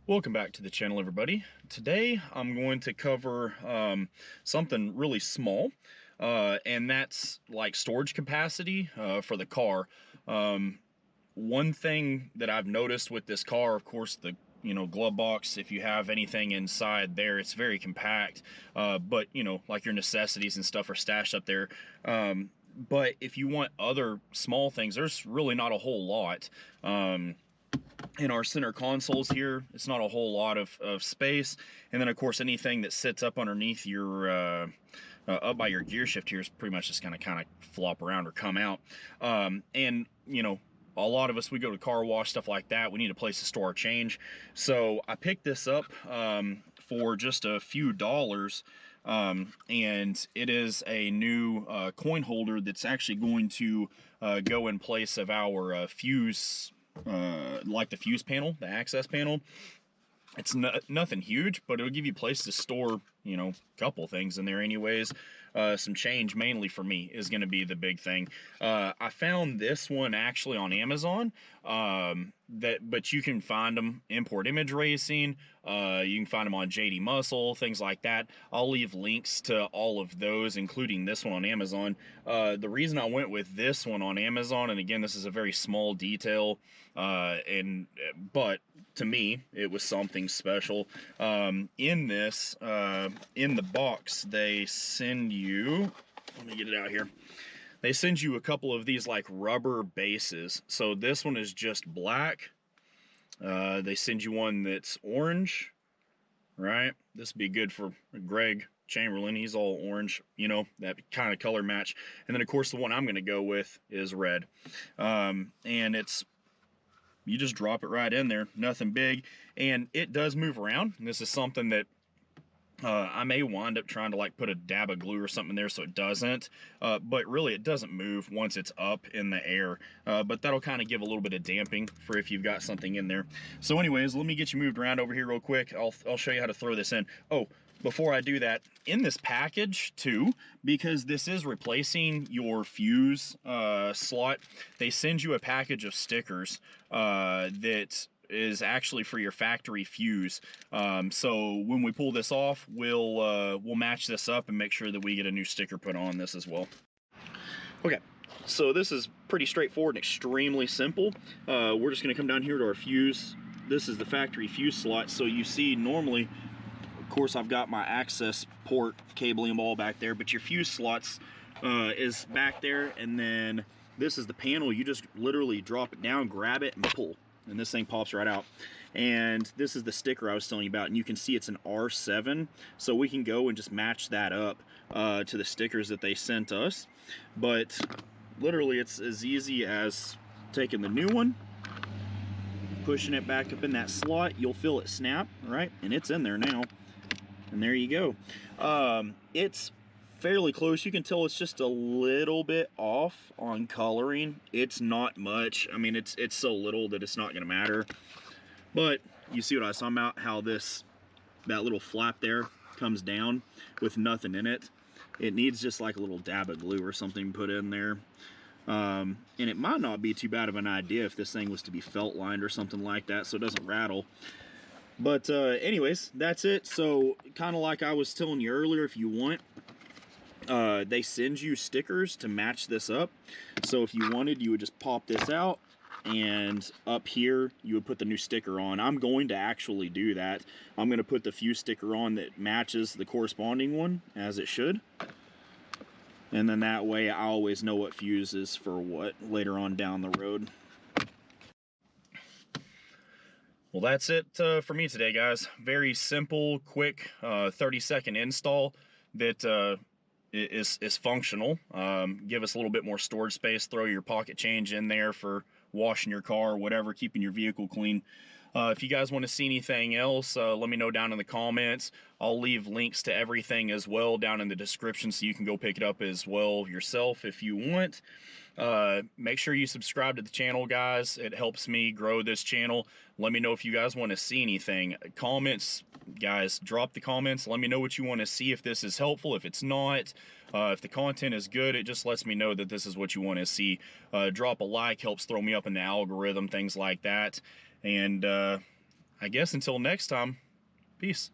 Welcome back to the channel, everybody. Today I'm going to cover something really small, and that's like storage capacity for the car. One thing that I've noticed with this car, of course, the glove box, if you have anything inside there, it's very compact, but like your necessities and stuff are stashed up there. But if you want other small things, there's really not a whole lot. In our center consoles here, it's not a whole lot of space, and then of course anything that sits up underneath your up by your gear shift here is pretty much just gonna kind of flop around or come out. And a lot of us, we go to car wash, stuff like that, we need a place to store our change. So I picked this up for just a few dollars, and it is a new coin holder that's actually going to go in place of our fuse, like the fuse panel, the access panel. It's nothing huge, but it'll give you a place to store, a couple things in there anyways. Some change, mainly for me, is going to be the big thing. I found this one actually on Amazon, but you can find them Import Image Racing. You can find them on JDMuscle, things like that. I'll leave links to all of those, including this one on Amazon. The reason I went with this one on Amazon, and again, this is a very small detail, but to me, it was something special. In this, in the box, they send you, let me get it out here. They send you a couple of these like rubber bases. So this one is just black. They send you one that's orange, right? This would be good for Greg Chamberlain. He's all orange, that kind of color match. And then of course the one I'm going to go with is red. And you just drop it right in there, nothing big, and it does move around. And this is something that I may wind up trying to like put a dab of glue or something there so it doesn't, but really it doesn't move once it's up in the air, but that'll kind of give a little bit of damping for if you've got something in there. So anyways, let me get you moved around over here real quick. I'll show you how to throw this in. Oh, before I do that, in this package too, because this is replacing your fuse slot, they send you a package of stickers that is actually for your factory fuse. So when we pull this off, we'll match this up and make sure that we get a new sticker put on this as well. Okay, so this is pretty straightforward and extremely simple. We're just going to come down here to our fuse. This is the factory fuse slot. So you see, normally, of course, I've got my access port cabling all back there, but your fuse slots is back there, and then this is the panel. You just literally drop it down, grab it, and pull, and this thing pops right out. And this is the sticker I was telling you about, and you can see it's an R7, so we can go and just match that up to the stickers that they sent us. But literally, it's as easy as taking the new one, pushing it back up in that slot. You'll feel it snap, right? And it's in there now. And there you go. It's fairly close. You can tell it's just a little bit off on coloring. It's not much. I mean, it's so little that it's not going to matter. But you see what I was talking about, how that little flap there comes down with nothing in it. It needs just like a little dab of glue or something put in there. And it might not be too bad of an idea if this thing was to be felt lined or something like that, so it doesn't rattle. But anyways, that's it. So kind of like I was telling you earlier, if you want, they send you stickers to match this up. So if you wanted, you would just pop this out, and up here you would put the new sticker on. I'm going to actually do that. I'm going to put the fuse sticker on that matches the corresponding one, as it should. And then that way I always know what fuse is for what later on down the road. Well, that's it for me today, guys. Very simple, quick, 30-second install that is functional. Give us a little bit more storage space. Throw your pocket change in there for washing your car or whatever, keeping your vehicle clean. If you guys want to see anything else, let me know down in the comments. I'll leave links to everything as well down in the description, so you can go pick it up as well yourself if you want. Make sure you subscribe to the channel, guys. It helps me grow this channel. Let me know if you guys want to see anything. Comments, guys, drop the comments. Let me know what you want to see, if this is helpful, if it's not. If the content is good, it just lets me know that this is what you want to see. Drop a like, helps throw me up in the algorithm, things like that. And I I guess until next time, peace.